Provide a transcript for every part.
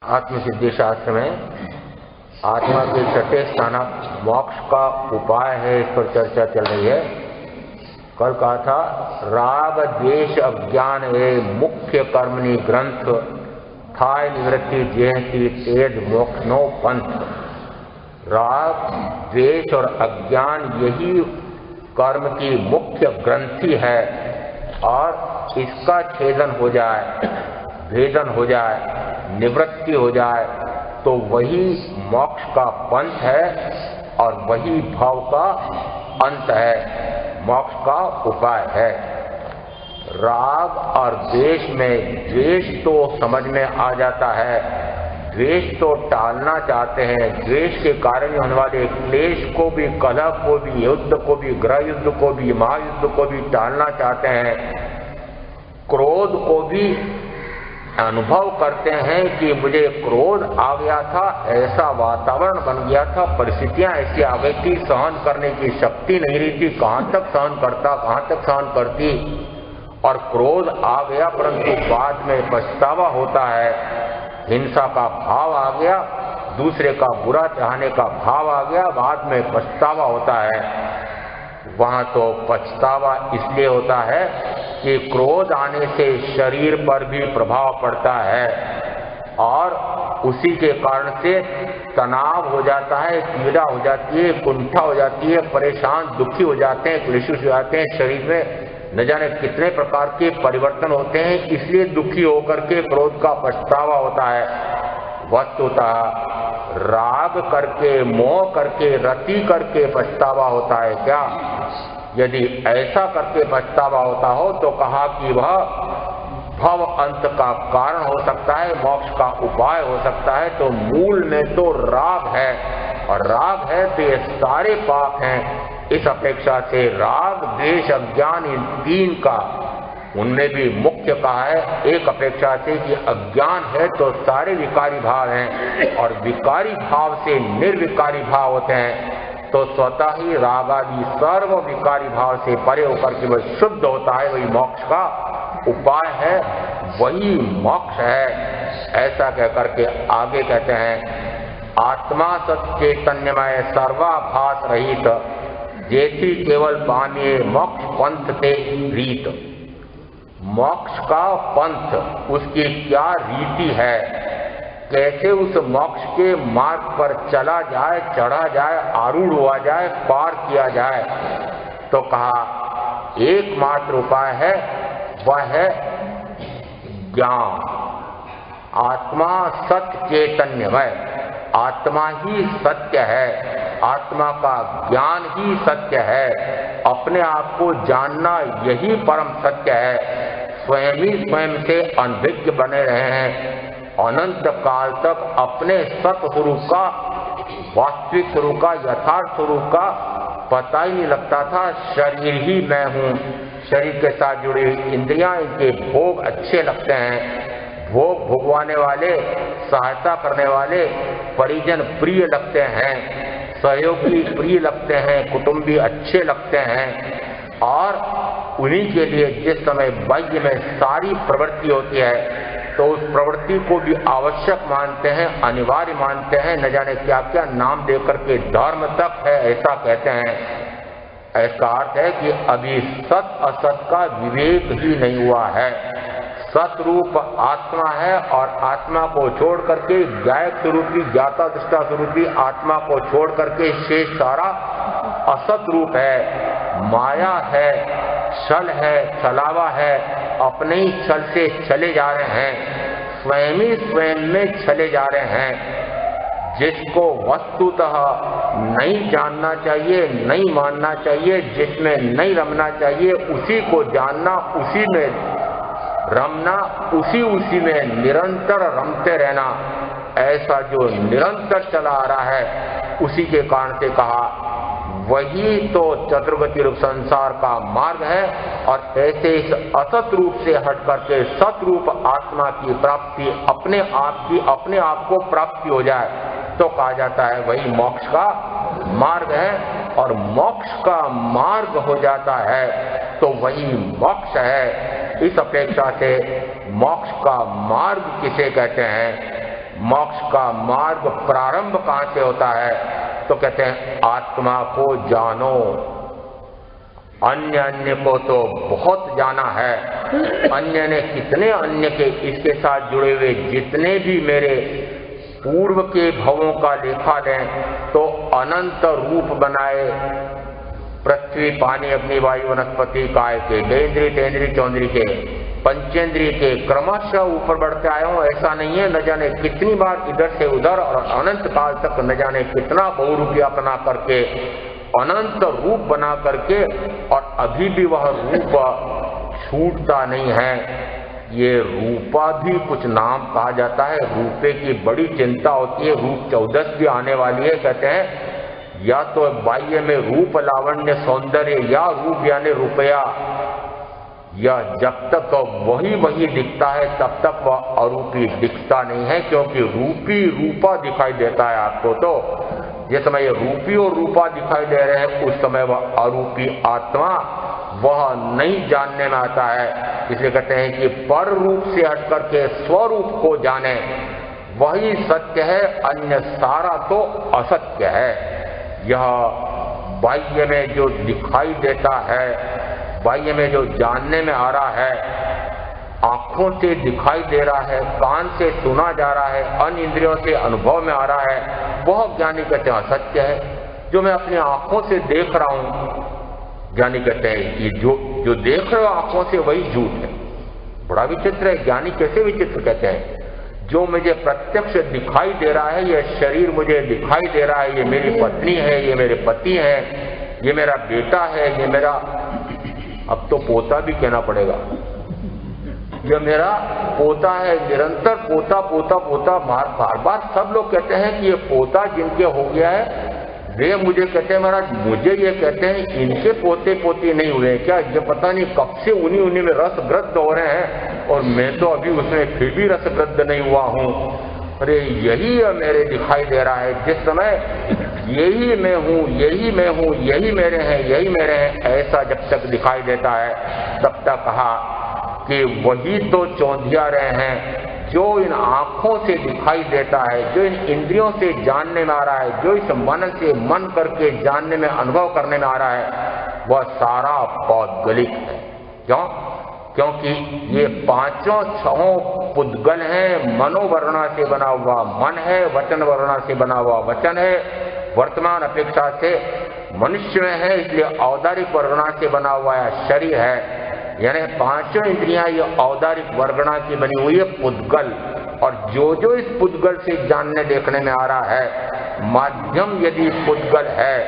आत्मसिद्धि शास्त्र में आत्मा के छठे स्थानक मोक्ष का उपाय है, इस पर चर्चा चल रही है। कल कहा था राग द्वेष अज्ञान ए मुख्य कर्मणि ग्रंथ थाय निवृत्ति जेहति तेज मोक्षनो पंथ। राग द्वेष और अज्ञान यही कर्म की मुख्य ग्रंथि है और इसका छेदन हो जाए, भेदन हो जाए, निवृत्ति हो जाए तो वही मोक्ष का पंथ है और वही भाव का अंत है, मोक्ष का उपाय है। राग और द्वेष में द्वेष तो समझ में आ जाता है, द्वेष तो टालना चाहते हैं, द्वेष के कारण होने वाले क्लेश को भी, कलह को भी, युद्ध को भी, गृह युद्ध को भी, महायुद्ध को भी टालना चाहते हैं। क्रोध को भी अनुभव करते हैं कि मुझे क्रोध आ गया था, ऐसा वातावरण बन गया था, परिस्थितियां ऐसी आ गई थी, सहन करने की शक्ति नहीं रही थी, कहां तक सहन करता, कहां तक सहन करती, और क्रोध आ गया परंतु बाद में पछतावा होता है। हिंसा का भाव आ गया, दूसरे का बुरा चाहने का भाव आ गया, बाद में पछतावा होता है। वहां तो पछतावा इसलिए होता है कि क्रोध आने से शरीर पर भी प्रभाव पड़ता है और उसी के कारण से तनाव हो जाता है, पीड़ा हो जाती है, कुंठा हो जाती है, परेशान दुखी हो जाते हैं, क्लेश हो जाते हैं, शरीर में न जाने कितने प्रकार के परिवर्तन होते हैं। इसलिए दुखी होकर के क्रोध का पछतावा होता है। वस्तुतः राग करके, मोह करके, रति करके पछतावा होता है क्या? यदि ऐसा करके पछतावा होता हो तो कहा कि वह भव अंत का कारण हो सकता है, मोक्ष का उपाय हो सकता है। तो मूल में तो राग है और राग है तो ये सारे पाप हैं। इस अपेक्षा से राग द्वेष अज्ञान इन तीन का उनमें भी मुख्य कहा है। एक अपेक्षा से कि अज्ञान है तो सारे विकारी भाव हैं और विकारी भाव से निर्विकारी भाव होते हैं, तो स्वतः ही राग आदि सर्व विकारी भाव से परे होकर के वह शुद्ध होता है, वही मोक्ष का उपाय है, वही मोक्ष है। ऐसा कहकर के आगे कहते हैं आत्मा सत चैतन्यमय सर्वाभास रहित जेथी केवल पानिए मोक्ष पंथ ते रीत। मोक्ष का पंथ, उसकी क्या रीति है, कैसे उस मोक्ष के मार्ग पर चला जाए, चढ़ा जाए, आरूढ़ हुआ जाए, पार किया जाए। तो कहा एकमात्र उपाय है, वह है ज्ञान। आत्मा सत्य चैतन्यमय, आत्मा ही सत्य है, आत्मा का ज्ञान ही सत्य है, अपने आप को जानना यही परम सत्य है। स्वयं ही स्वयं से अनभिज्ञ बने रहे हैं, अनंत काल तक अपने सत स्वरूप का, वास्तविक स्वरूप का, यथार्थ स्वरूप का पता ही नहीं लगता था। शरीर ही मैं हूँ, शरीर के साथ जुड़ी हुई इंद्रियां, इनके भोग अच्छे लगते हैं, भोग भोगवाने वाले, सहायता करने वाले परिजन प्रिय लगते हैं, सहयोगी प्रिय लगते हैं, कुटुंबी अच्छे लगते हैं, और उन्हीं के लिए जिस समय बाह्य में सारी प्रवृत्ति होती है तो उस प्रवृत्ति को भी आवश्यक मानते हैं, अनिवार्य मानते हैं, न जाने क्या क्या नाम देकर के धर्म तक है ऐसा कहते हैं। ऐसा अर्थ है कि अभी सत असत का विवेक ही नहीं हुआ है। सतरूप आत्मा है और आत्मा को छोड़ करके गायक स्वरूपी, ज्ञाता दृष्टा स्वरूपी आत्मा को छोड़ करके शेष सारा असत रूप है, माया है, छल है, छलावा है, अपने ही छल से चले जा रहे हैं, स्वयं ही स्वयं में चले जा रहे हैं। जिसको वस्तुतः नहीं जानना चाहिए, नहीं मानना चाहिए, जिसमें नहीं रमना चाहिए, उसी को जानना, उसी में रमना, उसी में निरंतर रमते रहना, ऐसा जो निरंतर चला आ रहा है, उसी के कारण से कहा वही तो चतुर्गति रूप संसार का मार्ग है। और ऐसे इस असत रूप से हट करके सतरूप आत्मा की प्राप्ति, अपने आप की, अपने आप को प्राप्ति हो जाए तो कहा जाता है वही मोक्ष का मार्ग है। और मोक्ष का मार्ग हो जाता है तो वही मोक्ष है। इस अपेक्षा से मोक्ष का मार्ग किसे कहते हैं? मोक्ष का मार्ग प्रारंभ कहां से होता है? तो कहते हैं आत्मा को जानो। अन्य को तो बहुत जाना है, अन्य ने कितने अन्य के इसके साथ जुड़े हुए जितने भी मेरे पूर्व के भवों का लेखा लें तो अनंत रूप बनाए, पृथ्वी पानी अग्नि वायु वनस्पति काय के, बेंद्री तेंद्री चौंद्री के, पंचेंद्री के, क्रमशः ऊपर बढ़ते आए हूं। ऐसा नहीं है, न जाने कितनी बार इधर से उधर और अनंत काल तक न जाने कितना बहुरूपी अपना करके अनंत रूप बना करके, और अभी भी वह रूप छूटता नहीं है। ये रूपा भी कुछ नाम कहा जाता है। रूपे की बड़ी चिंता होती है। रूप 14 भी आने वाली है। कहते हैं या तो बाह्य में रूप लावण्य सौंदर्य या रूप यानी रुपया, या जब तक वही दिखता है तब तक वह अरूपी दिखता नहीं है, क्योंकि रूपी रूपा दिखाई देता है आपको। तो जिस समय ये रूपी और रूपा दिखाई दे रहे हैं उस समय वह अरूपी आत्मा वह नहीं जानने में आता है। इसलिए कहते हैं कि पर रूप से हट करके स्वरूप को जाने, वही सत्य है, अन्य सारा तो असत्य है। यह बाह्य में जो दिखाई देता है, बाह्य में जो जानने में आ रहा है, आंखों से दिखाई दे रहा है, कान से सुना जा रहा है, अन्य इंद्रियों से अनुभव में आ रहा है, वह ज्ञानी कहते हैं असत्य है। जो मैं अपनी आंखों से देख रहा हूं, ज्ञानी कहते हैं कि जो देख रहे हो आंखों से वही झूठ है। बड़ा विचित्र है। ज्ञानी कैसे विचित्र कहते हैं? जो मुझे प्रत्यक्ष दिखाई दे रहा है, यह शरीर मुझे दिखाई दे रहा है, ये मेरी पत्नी है, ये मेरे पति है, ये मेरा बेटा है, ये मेरा अब तो पोता भी कहना पड़ेगा, ये मेरा पोता है। निरंतर पोता पोता पोता बार बार सब लोग कहते हैं कि ये पोता जिनके हो गया है वे मुझे कहते हैं महाराज, मुझे ये कहते हैं इनके पोते पोती नहीं हुए क्या? ये पता नहीं कब से उन्हीं में रसग्रस्त हो रहे हैं और मैं तो अभी उसमें फिर भी रसग्रस्त नहीं हुआ हूँ। अरे यही मेरे दिखाई दे रहा है। जिस समय यही मैं हूँ, यही मैं हूँ, यही मेरे हैं, यही मेरे हैं, ऐसा जब तक दिखाई देता है तब तक कहा कि वही तो चौंधिया रहे हैं। जो इन आंखों से दिखाई देता है, जो इन इंद्रियों से जानने में आ रहा है, जो इस मन से मन करके जानने में अनुभव करने में आ रहा है, वह सारा पौद्गलिक है। क्यों? क्योंकि ये पांचों छहों पुद्गल हैं। मनोवर्णा से बना हुआ मन है, वचन वर्णा से बना हुआ वचन है, वर्तमान अपेक्षा से मनुष्य में है, इसलिए औदारिक वर्णा से बना हुआ शरीर है। यानी पांचों इंद्रियां ये औदारिक वर्गणा की बनी हुई है पुद्गल। और जो इस पुद्गल से जानने देखने में आ रहा है, माध्यम यदि पुद्गल है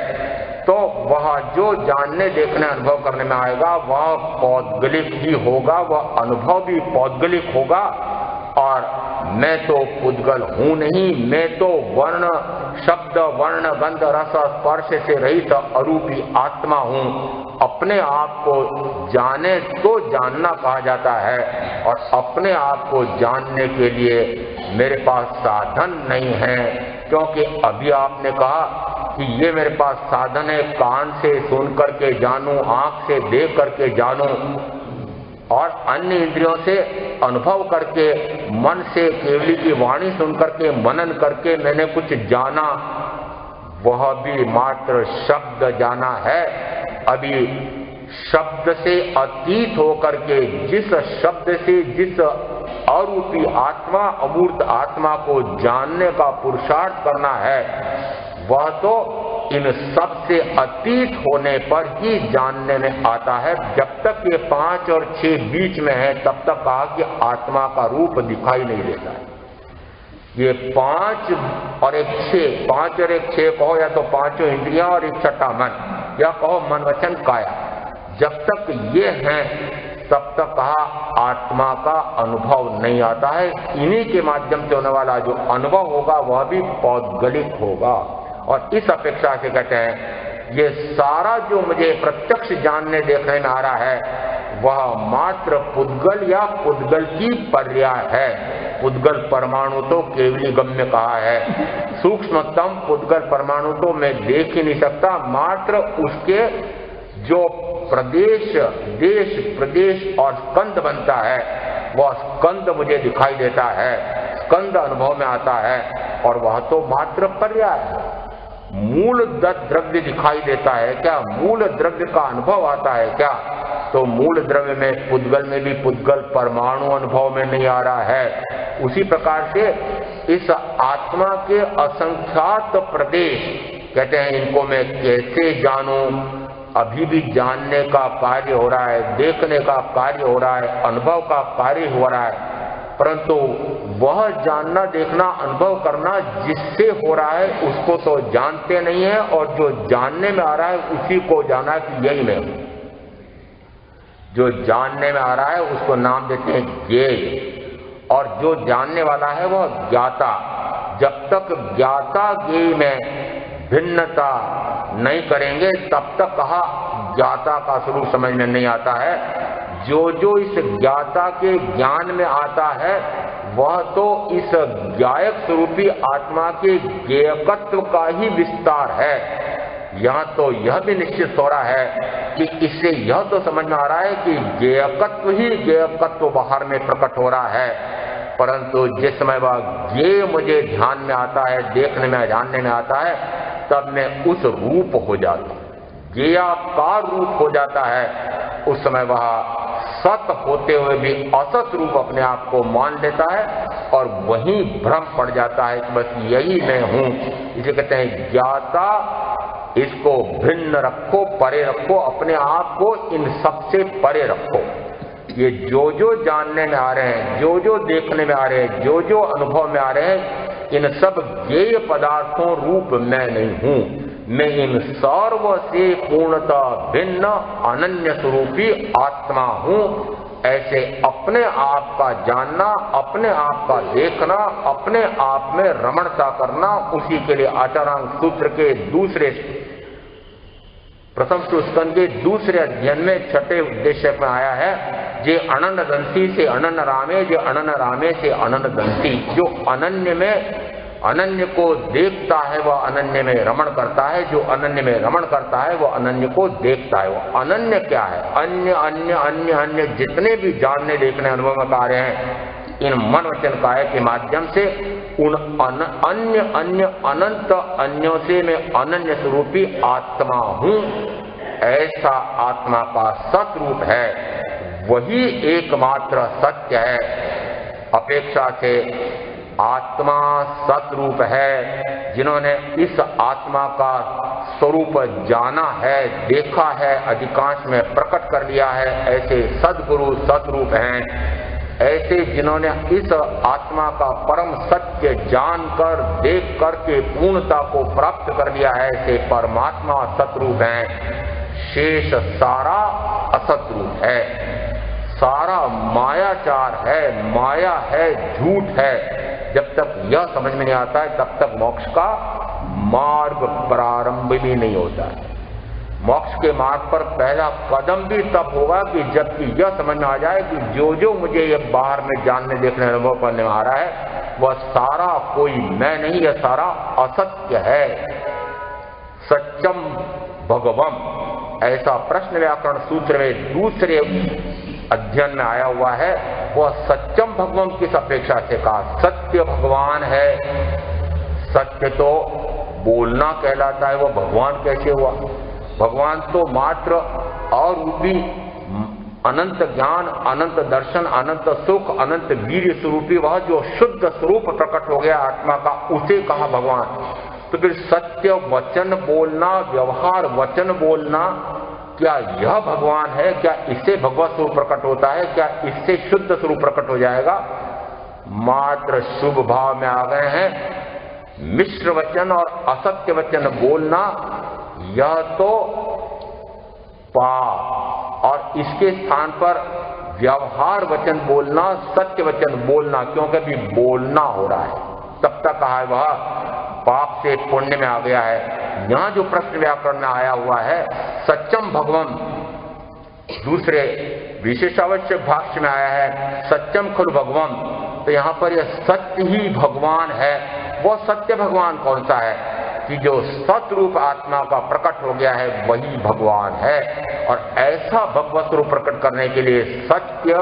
तो वह जो जानने देखने अनुभव करने में आएगा वह पौद्गलिक ही होगा, वह अनुभव भी पौद्गलिक होगा। और मैं तो पुद्गल हूं नहीं, मैं तो वर्ण शब्द वर्ण गंध रस स्पर्श से रहित अरूपी आत्मा हूं। अपने आप को जाने तो जानना कहा जाता है, और अपने आप को जानने के लिए मेरे पास साधन नहीं है। क्योंकि अभी आपने कहा कि ये मेरे पास साधन है, कान से सुन करके जानूं, आंख से देख करके जानूं, और अन्य इंद्रियों से अनुभव करके, मन से केवली की वाणी सुन करके, मनन करके मैंने कुछ जाना, वह भी मात्र शब्द जाना है। अभी शब्द से अतीत होकर के जिस शब्द से जिस अरूपी आत्मा अमूर्त आत्मा को जानने का पुरुषार्थ करना है, वह तो इन सब से अतीत होने पर ही जानने में आता है। जब तक ये 5 और 6 बीच में है तब तक कहा कि आत्मा का रूप दिखाई नहीं देता है। ये 5 और 1 6, 5 और 1 6 कहो, या तो पांचों इंद्रियां और एक छठा मन, या कहो मन वचन काया, जब तक ये हैं तब तक कहा आत्मा का अनुभव नहीं आता है। इन्हीं के माध्यम से होने वाला जो अनुभव होगा वह भी पौद्गलिक होगा। और इस अपेक्षा से कहते हैं ये सारा जो मुझे प्रत्यक्ष जानने देखने में आ रहा है वह मात्र पुद्गल या पुद्गल की पर्याय है। पुद्गल परमाणु तो केवली गम्य कहा है, सूक्ष्मतम पुद्गल परमाणु तो मैं देख ही नहीं सकता। मात्र उसके जो प्रदेश, देश, प्रदेश और स्कंद बनता है, वह स्कंद मुझे दिखाई देता है। स्कंद अनुभव में आता है और वह तो मात्र पर्याय है। मूल द्रव्य दिखाई देता है क्या? मूल द्रव्य का अनुभव आता है क्या? तो मूल द्रव्य में पुद्गल में भी पुद्गल परमाणु अनुभव में नहीं आ रहा है। उसी प्रकार से इस आत्मा के असंख्यात प्रदेश, कहते हैं इनको मैं कैसे जानूं, अभी भी जानने का कार्य हो रहा है, देखने का कार्य हो रहा है, अनुभव का कार्य हो रहा है, परंतु वह जानना, देखना, अनुभव करना जिससे हो रहा है उसको तो जानते नहीं है, और जो जानने में आ रहा है उसी को जाना कि यही मैं हूं। जो जानने में आ रहा है उसको नाम देते हैं ज्ञेय, और जो जानने वाला है वह ज्ञाता। जब तक ज्ञाता ज्ञेय में भिन्नता नहीं करेंगे तब तक कहा ज्ञाता का स्वरूप समझ में नहीं आता है। जो जो इस ज्ञाता के ज्ञान में आता है वह तो इस ज्ञायक स्वरूपी आत्मा के ज्ञेयकत्व का ही विस्तार है। यहाँ तो यह भी निश्चित हो रहा है कि इससे यह तो समझ में आ रहा है कि ज्ञेयकत्व ही ज्ञेयकत्व बाहर में प्रकट हो रहा है, परंतु जिस समय वह ज्ञेय मुझे ध्यान में आता है, देखने में, जानने में आता है, तब मैं उस रूप हो जाता हूँ, ज्ञेयाकार रूप हो जाता है। उस समय वह सत होते हुए भी असत रूप अपने आप को मान लेता है और वहीं भ्रम पड़ जाता है कि बस यही मैं हूं। इसे कहते हैं ज्ञाता। इसको भिन्न रखो, परे रखो, अपने आप को इन सबसे परे रखो। ये जो जो जानने में आ रहे हैं, जो जो देखने में आ रहे हैं, जो जो अनुभव में आ रहे हैं, इन सब ज्ञेय पदार्थों रूप मैं नहीं हूं। मैं इन सर्व से पूर्णतः भिन्न अनन्य स्वरूपी आत्मा हूं। ऐसे अपने आप का जानना, अपने आप का देखना, अपने आप में रमणता करना, उसी के लिए आचारांग सूत्र के दूसरे प्रथम स्कंद के दूसरे अध्ययन में छठे उद्देश्य में आया है, जे अनन्य दंती से अनन्य रामे, जे अनन्य रामे से अनन्य दंती। जो अनन्य में अनन्य को देखता है वह अनन्य में रमण करता है, जो अनन्य में रमण करता है वह अनन्य को देखता है। वो अनन्य क्या है? अन्य अन्य अन्य अन्य जितने भी जानने, देखने, अनुभव में कार्य हैं, इन मन वचन काय के माध्यम से उन अन्य अन्य अनंत अन्यों से मैं अनन्य स्वरूपी आत्मा हूं। ऐसा आत्मा का सतरूप है, वही एकमात्र सत्य है। अपेक्षा से आत्मा सतरूप है। जिन्होंने इस आत्मा का स्वरूप जाना है, देखा है, अधिकांश में प्रकट कर लिया है, ऐसे सद्गुरु सतरूप हैं। ऐसे जिन्होंने इस आत्मा का परम सत्य जानकर, देख करके पूर्णता को प्राप्त कर लिया है, ऐसे परमात्मा सतरूप हैं। शेष सारा असतरूप है, सारा मायाचार है, माया है, झूठ है। जब तक यह समझ में नहीं आता है तब तक मोक्ष का मार्ग प्रारंभ भी नहीं होता है। मोक्ष के मार्ग पर पहला कदम भी तब होगा कि जबकि यह समझ में आ जाए कि जो जो मुझे ये बाहर में जानने, देखने, अनुभव करने में आ रहा है वह सारा कोई मैं नहीं, यह सारा असत्य है। सत्यम भगवम, ऐसा प्रश्न व्याकरण सूत्र में दूसरे अध्ययन में आया हुआ है। वह सत्यम भगवान किस अपेक्षा से कहा? सत्य भगवान है। सत्य तो बोलना कहलाता है, वह भगवान कैसे हुआ? भगवान तो मात्र अरूपी अनंत ज्ञान, अनंत दर्शन, अनंत सुख, अनंत वीर्य स्वरूपी वह जो शुद्ध स्वरूप प्रकट हो गया आत्मा का, उसे कहा भगवान। तो फिर सत्य वचन बोलना, व्यवहार वचन बोलना, क्या यह भगवान है? क्या इससे भगवत स्वरूप प्रकट होता है? क्या इससे शुद्ध स्वरूप प्रकट हो जाएगा? मात्र शुभ भाव में आ गए हैं। मिश्र वचन और असत्य वचन बोलना यह तो पाप, और इसके स्थान पर व्यवहार वचन बोलना, सत्य वचन बोलना, क्योंकि अभी बोलना हो रहा है, तब तक कहा है वह पाप से पुण्य में आ गया है। यहां जो प्रश्न व्याकरण में आया हुआ है सत्यम भगवम, दूसरे विशेषावश्यक भाष्य में आया है सत्यम खलु भगवम, तो यहां पर यह सत्य ही भगवान है। वो सत्य भगवान कौन सा है? कि जो सतरूप आत्मा का प्रकट हो गया है वही भगवान है। और ऐसा भगवत स्वरूप प्रकट करने के लिए सत्य,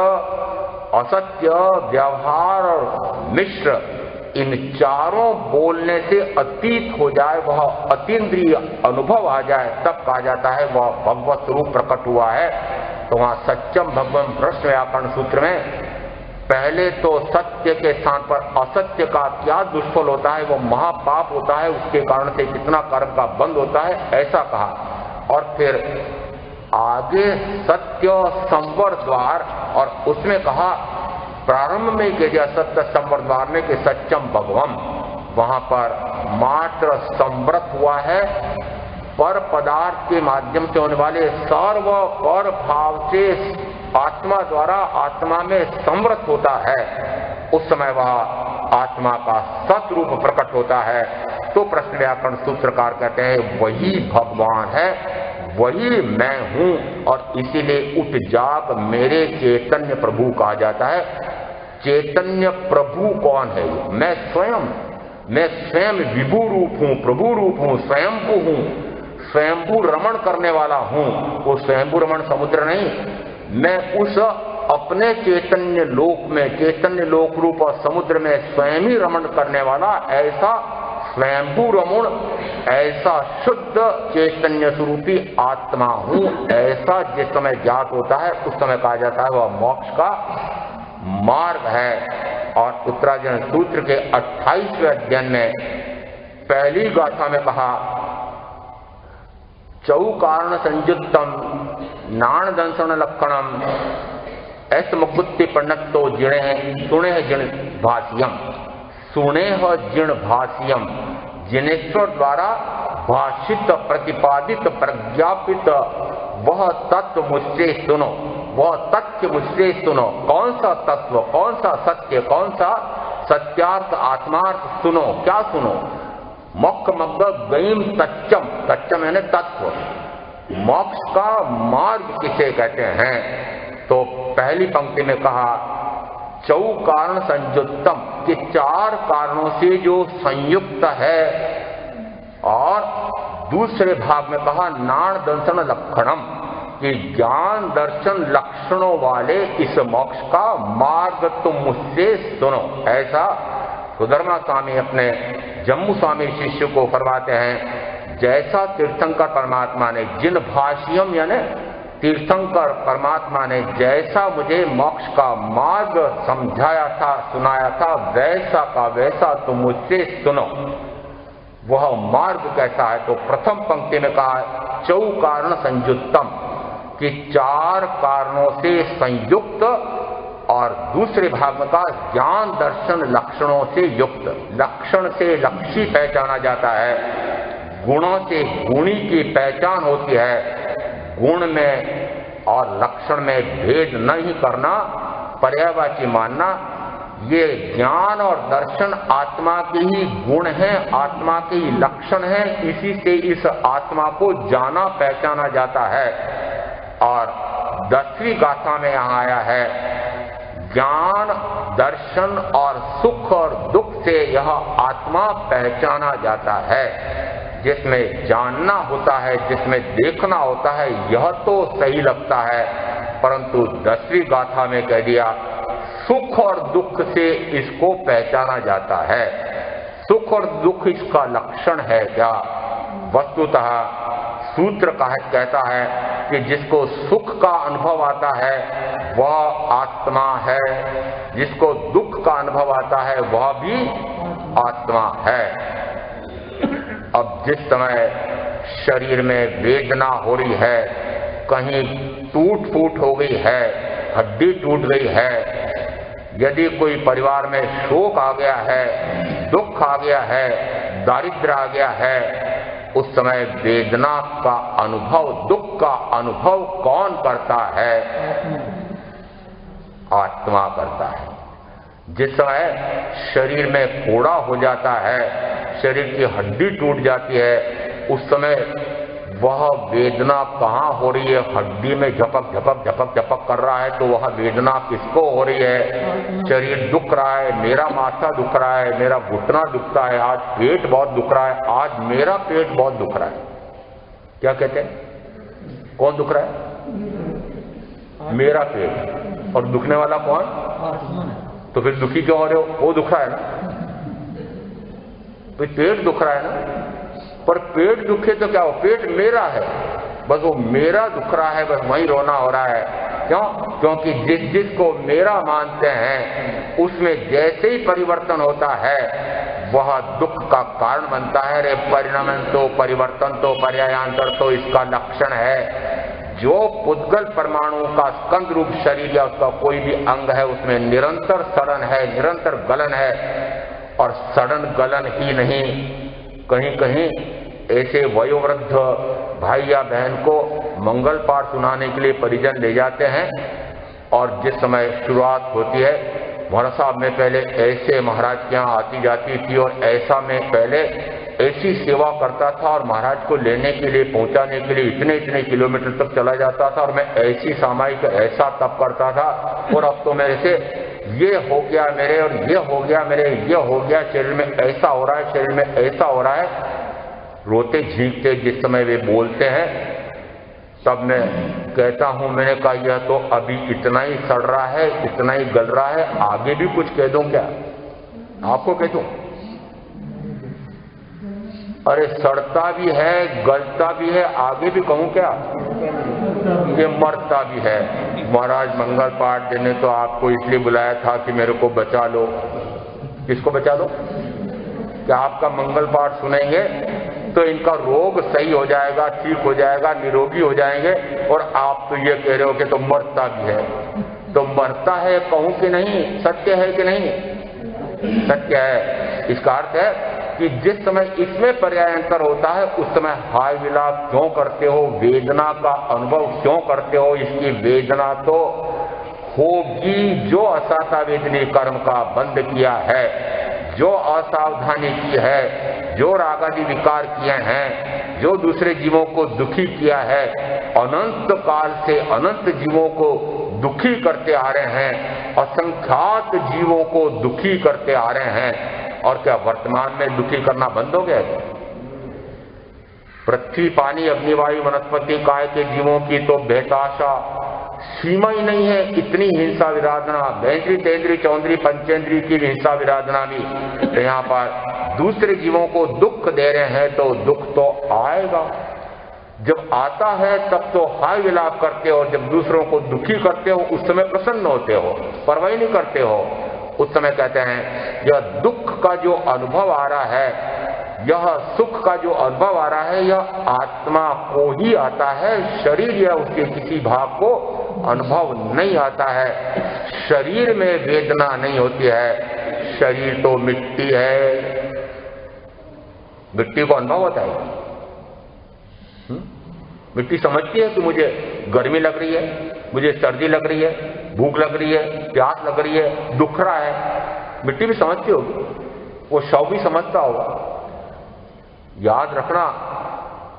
असत्य, व्यवहार और मिश्र इन चारों बोलने से अतीत हो जाए, वह अतीन्द्रिय अनुभव आ जाए, तब कहा जाता है वह भगवत रूप प्रकट हुआ है। तो वहां सत्यम भगवम प्रश्न व्याकरण सूत्र में पहले तो सत्य के स्थान पर असत्य का क्या दुष्फल होता है, वो महापाप होता है, उसके कारण से कितना कर्म का बंद होता है, ऐसा कहा। और फिर आगे सत्य संवर द्वार, और उसमें कहा प्रारंभ में कह दिया सत्य संवर द्वार में कि सत्यम भगवम, वहां पर मात्र संवृत हुआ है, पर पदार्थ के माध्यम से होने वाले सर्व पर भाव से आत्मा द्वारा आत्मा में संवृत होता है, उस समय वह आत्मा का सतरूप प्रकट होता है। तो प्रश्न व्याकरण सूत्रकार कहते हैं वही भगवान है, वही मैं हूं, और इसीलिए उठ जाग मेरे चैतन्य प्रभु कहा जाता है। चैतन्य प्रभु कौन है? मैं स्वयं विभु रूप हूं, प्रभु रूप हूं, स्वयंभू हूं, स्वयंभू रमण करने वाला हूं। वो स्वयंभू रमण समुद्र नहीं, मैं उस अपने चैतन्य लोक में, चैतन्य लोक रूप और समुद्र में स्वयं ही रमण करने वाला ऐसा स्वयंभू रमण, ऐसा शुद्ध चैतन्य स्वरूपी आत्मा हूं। ऐसा जिस समय ज्ञात होता है उस समय कहा जाता है वह मोक्ष का मार्ग है। और उत्तरायण सूत्र के 28वें अध्ययन में पहली गाथा में कहा चौकारण संयुक्तम नाण दंसन लक्षणम ऐस मुक्ति पंडितो जिणे सुने जिण भाष्यम, सुने जिण भाष्यम, जिनेश्वर द्वारा भाषित प्रतिपादित प्रज्ञापित वह तत्व मुझसे सुनो, वह तथ्य मुझसे सुनो। कौन सा तत्व, कौन सा सत्य, कौन सा सत्यार्थ आत्मार्थ सुनो? क्या सुनो? मोक्ष मग्ग गईम तच्चम, तच्चम यानी तत्व। मोक्ष का मार्ग किसे कहते हैं? तो पहली पंक्ति में कहा चौ कारण संयुक्तम, कि चार कारणों से जो संयुक्त है, और दूसरे भाग में कहा नाण दर्शन लक्षणम, कि ज्ञान दर्शन लक्षणों वाले इस मोक्ष का मार्ग तुम मुझसे सुनो। ऐसा सुधर्मा स्वामी अपने जम्मू स्वामी शिष्य को फरमाते हैं। जैसा तीर्थंकर परमात्मा ने जिन भाष्यम यानी तीर्थंकर परमात्मा ने जैसा मुझे मोक्ष का मार्ग समझाया था, सुनाया था, वैसा का वैसा तुम मुझसे सुनो। वह मार्ग कैसा है? तो प्रथम पंक्ति में कहा चौ कारण संयुक्तम, कि चार कारणों से संयुक्त, और दूसरे भाग में कहा ज्ञान दर्शन लक्षणों से युक्त। लक्षण से लक्षी पहचाना जाता है, गुणों से गुणी की पहचान होती है। गुण में और लक्षण में भेद नहीं करना, पर्यायवाची मानना। ये ज्ञान और दर्शन आत्मा के ही गुण हैं, आत्मा के ही लक्षण हैं, इसी से इस आत्मा को जाना पहचाना जाता है। और 10वीं गाथा में यहां आया है ज्ञान दर्शन और सुख और दुख से यह आत्मा पहचाना जाता है। जिसमें जानना होता है, जिसमें देखना होता है, यह तो सही लगता है, परंतु 10वीं गाथा में कह दिया सुख और दुख से इसको पहचाना जाता है। सुख और दुख इसका लक्षण है क्या? वस्तुतः सूत्र कहता है कि जिसको सुख का अनुभव आता है वह आत्मा है, जिसको दुख का अनुभव आता है वह भी आत्मा है। अब जिस समय शरीर में वेदना हो रही है, कहीं टूट फूट हो गई है, हड्डी टूट गई है, यदि कोई परिवार में शोक आ गया है, दुख आ गया है, दारिद्र्य आ गया है, उस समय वेदना का अनुभव, दुख का अनुभव कौन करता है? आत्मा करता है। जिस समय शरीर में फोड़ा हो जाता है, शरीर की हड्डी टूट जाती है, उस समय वह वेदना कहाँ हो रही है? हड्डी में झपक झपक झपक झपक कर रहा है, तो वह वेदना किसको हो रही है? शरीर दुख रहा है, मेरा माथा दुख रहा है, मेरा घुटना दुखता है, आज पेट बहुत दुख रहा है, आज मेरा पेट बहुत दुख रहा है। क्या कहते हैं? कौन दुख रहा है? मेरा पेट। और दुखने वाला कौन? तो फिर दुखी क्यों हो रहे हो? वो दुख रहा है ना। तो पेट दुख रहा है ना, पर पेट दुखे तो क्या हो, पेट मेरा है, बस वो मेरा दुख रहा है, बस वहीं रोना हो रहा है। क्यों? क्योंकि जिसको मेरा मानते हैं उसमें जैसे ही परिवर्तन होता है वह दुख का कारण बनता है। रे परिणामन तो परिवर्तन तो पर्यायांतर तो इसका लक्षण है। जो पुद्गल परमाणु का स्कंद रूप शरीर या उसका कोई भी अंग है उसमें निरंतर सड़न है, निरंतर गलन है। और सड़न गलन ही नहीं, कहीं कहीं ऐसे वयोवृद्ध भाई या बहन को मंगल पाठ सुनाने के लिए परिजन ले जाते हैं और जिस समय शुरुआत होती है, महाराज साहब मैं पहले ऐसे महाराज के यहाँ आती जाती थी और ऐसा मैं पहले ऐसी सेवा करता था और महाराज को लेने के लिए पहुंचाने के लिए इतने इतने किलोमीटर तक चला जाता था और मैं ऐसी सामायिक ऐसा तप करता था और अब तो मेरे से ये हो गया मेरे और ये हो गया मेरे, ये हो गया, शरीर में ऐसा हो रहा है, शरीर में ऐसा हो रहा है। रोते झींकते जिस समय वे बोलते हैं तब मैं कहता हूं, मैंने कहा यह तो अभी इतना ही सड़ रहा है, इतना ही गल रहा है, आगे भी कुछ कह दूं क्या? आपको कह दूं? अरे सड़ता भी है, गलता भी है, आगे भी कहूं क्या? ये मरता भी है। महाराज मंगल पाठ देने तो आपको इसलिए बुलाया था कि मेरे को बचा लो। किसको बचा लो? क्या आपका मंगल पाठ सुनेंगे तो इनका रोग सही हो जाएगा, ठीक हो जाएगा, निरोगी हो जाएंगे, और आप तो ये कह रहे हो कि तो मरता भी है। तो मरता है कहूं कि नहीं? सत्य है कि नहीं? सत्य है। इसका अर्थ है कि जिस समय इसमें पर्यायांतर होता है उस समय हाय विलाप क्यों करते हो, वेदना का अनुभव क्यों करते हो? इसकी वेदना तो होगी जो असाता वेदनी कर्म का बंद किया है, जो असावधानी की है, जो रागादि विकार किए हैं, जो दूसरे जीवों को दुखी किया है, अनंत काल से अनंत जीवों को दुखी करते आ रहे हैं, असंख्यात जीवों को दुखी करते आ रहे हैं। और क्या वर्तमान में दुखी करना बंद हो गया? पृथ्वी पानी अग्निवायु वनस्पति काय के जीवों की तो बेताशा सीमा ही नहीं है। इतनी हिंसा विराधना, बैंद्री तेंद्री चौंद्री पंचेंद्री की हिंसा विराधना भी तो यहाँ पर दूसरे जीवों को दुख दे रहे हैं, तो दुख तो आएगा। जब आता है तब तो हाय विलाप करते हो, जब दूसरों को दुखी करते हो उस समय प्रसन्न होते हो, परवाही नहीं करते हो। उस समय कहते हैं यह दुख का जो अनुभव आ रहा है, यह सुख का जो अनुभव आ रहा है, यह आत्मा को ही आता है, शरीर या उसके किसी भाग को अनुभव नहीं आता है। शरीर में वेदना नहीं होती है, शरीर तो मिट्टी है, मिट्टी को अनुभव होता है। मिट्टी समझती है कि मुझे गर्मी लग रही है, मुझे सर्दी लग रही है, भूख लग रही है, प्यास लग रही है, दुख रहा है। मिट्टी भी समझती होगी, वो शव भी समझता होगा। याद रखना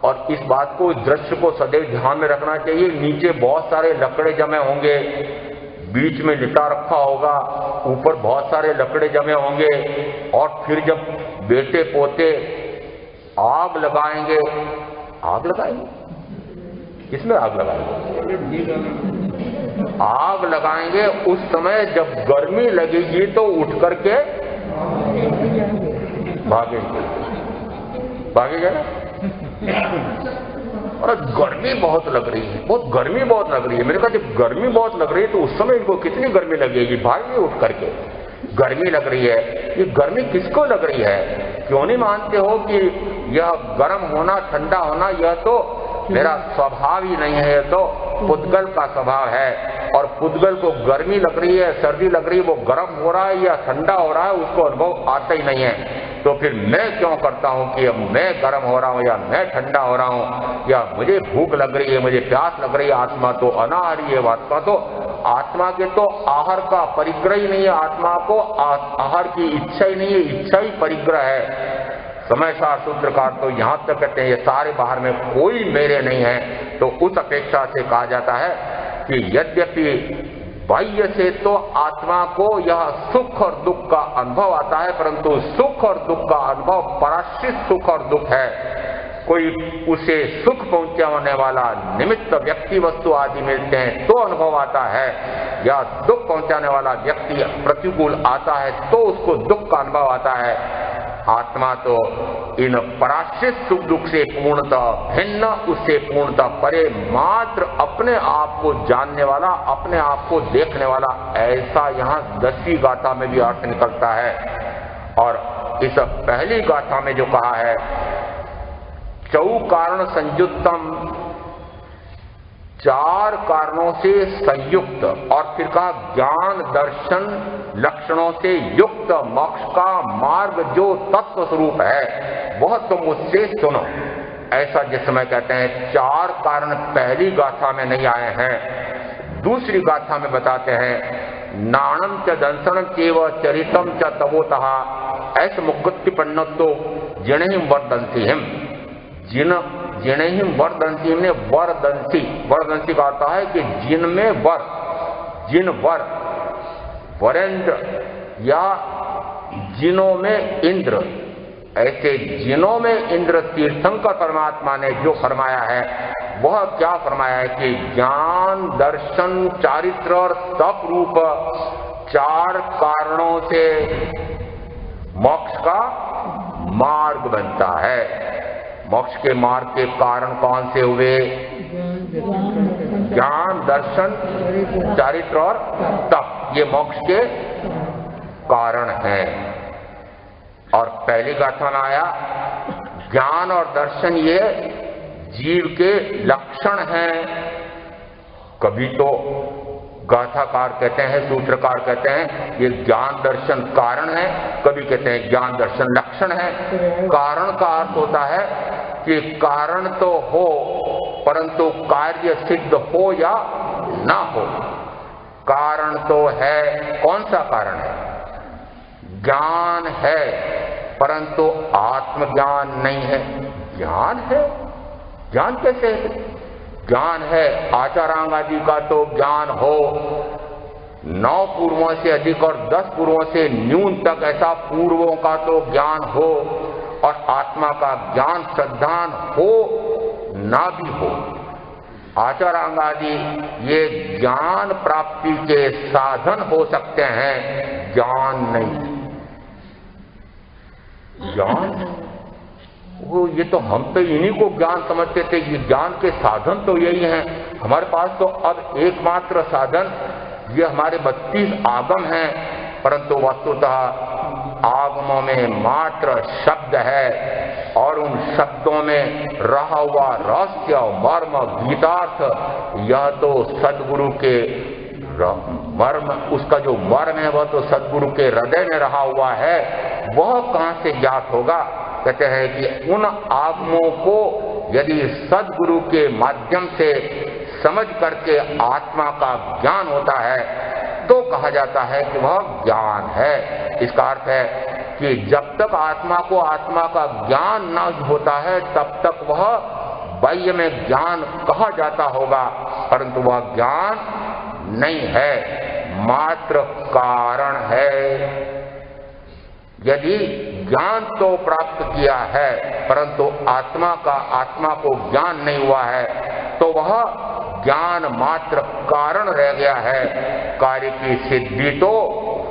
और इस बात को, इस दृश्य को सदैव ध्यान में रखना चाहिए। नीचे बहुत सारे लकड़े जमे होंगे, बीच में लिटा रखा होगा, ऊपर बहुत सारे लकड़े जमे होंगे, और फिर जब बेटे पोते आग लगाएंगे, आग लगाएंगे, किसमें आग लगाएंगे? आग लगाएंगे। उस समय जब गर्मी लगेगी तो उठ करके भागेंगे, भागेगा ना। और गर्मी बहुत लग रही है, बहुत गर्मी बहुत लग रही है। मैंने कहा जब गर्मी बहुत लग रही है तो उस समय इनको कितनी गर्मी लगेगी, भागेंगे उठ करके। गर्मी लग रही है, ये गर्मी किसको लग रही है? क्यों नहीं मानते हो कि यह गर्म होना, ठंडा होना, यह तो मेरा स्वभाव ही नहीं है, तो पुद्गल का स्वभाव है। और पुद्गल को गर्मी लग रही है, सर्दी लग रही है, वो गर्म हो रहा है या ठंडा हो रहा है, उसको अनुभव आता ही नहीं है। तो फिर मैं क्यों करता हूं कि अब मैं गर्म हो रहा हूं या मैं ठंडा हो रहा हूं, या मुझे भूख लग रही है, मुझे प्यास लग रही है। आत्मा तो अनाहारी है, आत्मा तो, आत्मा के तो आहार का परिग्रह ही नहीं है, आत्मा को आहार की इच्छा ही नहीं है, इच्छा ही परिग्रह है। समय सार सूत्रकार तो यहां तक कहते हैं ये सारे बाहर में कोई मेरे नहीं है। तो उस अपेक्षा से कहा जाता है कि यद्यपि बाह्य से तो आत्मा को यह सुख और दुख का अनुभव आता है, परंतु सुख और दुख का अनुभव पराश्रित सुख और दुख है। कोई उसे सुख पहुंचाने वाला निमित्त व्यक्ति वस्तु आदि मिलते हैं तो अनुभव आता है, या दुख पहुंचाने वाला व्यक्ति प्रतिकूल आता है तो उसको दुख का अनुभव आता है। आत्मा तो इन पराश्रित सुख दुख से पूर्णतः भिन्न, उससे पूर्णतः परे, मात्र अपने आप को जानने वाला, अपने आप को देखने वाला, ऐसा यहाँ 10वीं गाथा में भी अर्थ निकलता है। और इस पहली गाथा में जो कहा है चौकारण संयुक्तम, 4 कारणों से संयुक्त, और फिर कहा ज्ञान दर्शन लक्षणों से युक्त मोक्ष का मार्ग जो तत्व स्वरूप है वह तुम मुझसे सुनो। ऐसा जिस समय कहते हैं 4 कारण पहली गाथा में नहीं आए हैं, दूसरी गाथा में बताते हैं नाणम च दंसनम चेव चरितम च तवोतः ऐसा मुक्तिपन्नतो जिणहिम वर्धन्ति हिम, जिणहिम वर्धन्ति ने वरदंसी, वरदंसी का अर्थ है कि जिनमें वर, जिन वर, वरेंद्र या जिनों में इंद्र, ऐसे जिनों में इंद्र तीर्थंकर परमात्मा ने जो फरमाया है वह क्या फरमाया है कि ज्ञान दर्शन चारित्र और तप रूप 4 कारणों से मोक्ष का मार्ग बनता है। मोक्ष के मार्ग के कारण कौन से हुए? ज्ञान दर्शन चारित्र और तप, ये मोक्ष के कारण हैं। और पहली गाथा में आया ज्ञान और दर्शन ये जीव के लक्षण हैं। कभी तो गाथाकार कहते हैं, सूत्रकार कहते हैं ये ज्ञान दर्शन कारण है, कभी कहते हैं ज्ञान दर्शन लक्षण है। कारण का अर्थ होता है कि कारण तो हो परंतु कार्य सिद्ध हो या ना हो। कारण तो है, कौन सा कारण है? ज्ञान है परंतु आत्मज्ञान नहीं है। ज्ञान है, ज्ञान कैसे है? ज्ञान है आचारांग आदि का तो ज्ञान हो, 9 पूर्वों से अधिक और 10 पूर्वों से न्यून तक ऐसा पूर्वों का तो ज्ञान हो, और आत्मा का ज्ञान श्रद्धान हो ना भी हो। आचारांग आदि ये ज्ञान प्राप्ति के साधन हो सकते हैं, ज्ञान नहीं। ज्ञान वो ये तो हम तो इन्हीं को ज्ञान समझते थे, ये ज्ञान के साधन तो यही हैं। हमारे पास तो अब एकमात्र साधन ये हमारे 32 आगम हैं, परंतु वस्तुतः आगमों में मात्र शब्द है, और उन शब्दों में रहा हुआ रहस्य मर्म गीतार्थ यह तो सदगुरु के मर्म, उसका जो मर्म है वह तो सदगुरु के हृदय में रहा हुआ है, वह कहां से ज्ञात होगा? कहते हैं कि उन आगमों को यदि सदगुरु के माध्यम से समझ करके आत्मा का ज्ञान होता है तो कहा जाता है कि वह ज्ञान है। इसका अर्थ है कि जब तक आत्मा को आत्मा का ज्ञान न होता है तब तक वह बाह्य में ज्ञान कहा जाता होगा, परंतु वह ज्ञान नहीं है, मात्र कारण है। यदि ज्ञान तो प्राप्त किया है परंतु आत्मा को ज्ञान नहीं हुआ है तो वह ज्ञान मात्र कारण रह गया है, कार्य की सिद्धि तो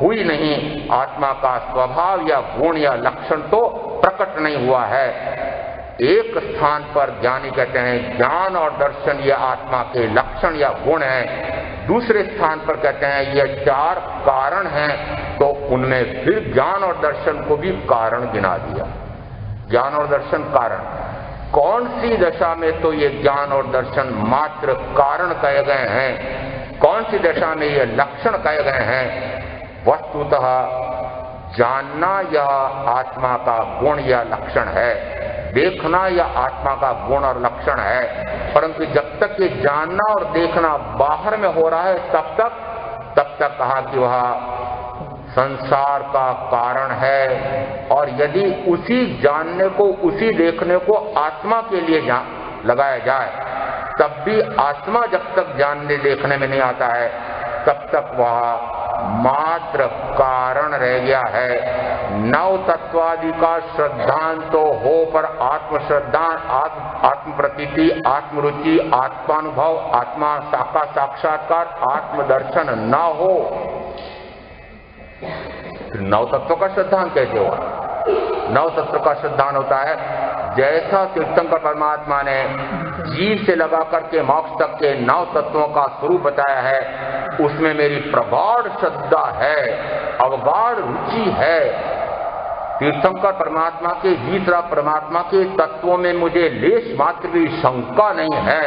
हुई नहीं, आत्मा का स्वभाव या गुण या लक्षण तो प्रकट नहीं हुआ है। एक स्थान पर ज्ञानी कहते हैं ज्ञान और दर्शन ये आत्मा के लक्षण या गुण हैं, दूसरे स्थान पर कहते हैं ये 4 कारण हैं, तो उनमें फिर ज्ञान और दर्शन को भी कारण गिना दिया। ज्ञान और दर्शन कारण, कौन सी दशा में तो ये ज्ञान और दर्शन मात्र कारण कहे गए हैं, कौन सी दशा में ये लक्षण कहे गए हैं? वस्तुतः जानना यह आत्मा का गुण या लक्षण है, देखना यह आत्मा का गुण और लक्षण है, परंतु जब तक ये जानना और देखना बाहर में हो रहा है तब तक कहा कि वह संसार का कारण है। और यदि उसी जानने को, उसी देखने को आत्मा के लिए लगाया जाए तब भी आत्मा जब तक जानने देखने में नहीं आता है तब तक वह मात्र कारण रह गया है। नव तत्वादि का श्रद्धान तो हो पर आत्मश्रद्धान, आत्म प्रतीति, आत्मरुचि, आत्मानुभव, आत्मा का साक्षात्कार, आत्मदर्शन न हो, नव तत्व का श्रद्धान कैसे होगा? नव तत्व का श्रद्धान होता है। जैसा तीर्थंकर परमात्मा ने जीव से लगा करके मोक्ष तक के नव तत्वों का स्वरूप बताया है, उसमें मेरी प्रगाढ़ श्रद्धा है, अवगाढ़ रुचि है। तीर्थंकर परमात्मा के भीतर परमात्मा के तत्वों में मुझे लेश मात्र भी शंका नहीं है,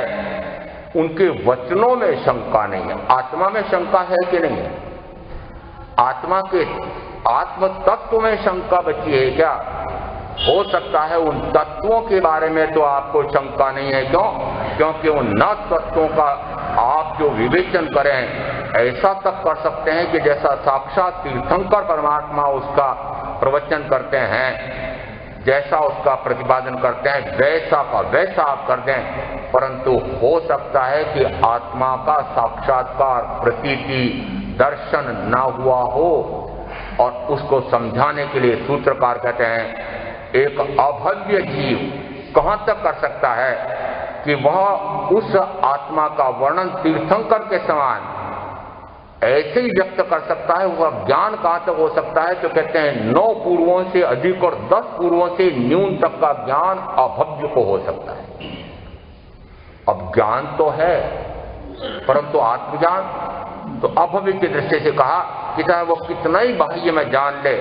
उनके वचनों में शंका नहीं है। आत्मा में शंका है कि नहीं है? आत्मा के आत्म तत्व में शंका बची है क्या? हो सकता है उन तत्वों के बारे में तो आपको शंका नहीं है। क्यों? क्योंकि उन न तत्वों का आप जो विवेचन करें ऐसा तक कर सकते हैं कि जैसा साक्षात तीर्थंकर परमात्मा उसका प्रवचन करते हैं, जैसा उसका प्रतिपादन करते हैं वैसा का वैसा आप कर दें। परंतु हो सकता है कि आत्मा का साक्षात्कार, प्रतीति, दर्शन न हुआ हो, और उसको समझाने के लिए सूत्रकार कहते हैं एक अभव्य जीव कहां तक कर सकता है कि वह उस आत्मा का वर्णन तीर्थंकर के समान ऐसे ही व्यक्त कर सकता है। वह ज्ञान कहां तक हो सकता है? तो कहते हैं 9 पूर्वों से अधिक और 10 पूर्वों से न्यून तक का ज्ञान अभव्य को हो सकता है। अब ज्ञान तो है परंतु आत्मज्ञान तो अभव्य की दृष्टि से कहा कि चाहे वो कितना ही बाह्य में जान ले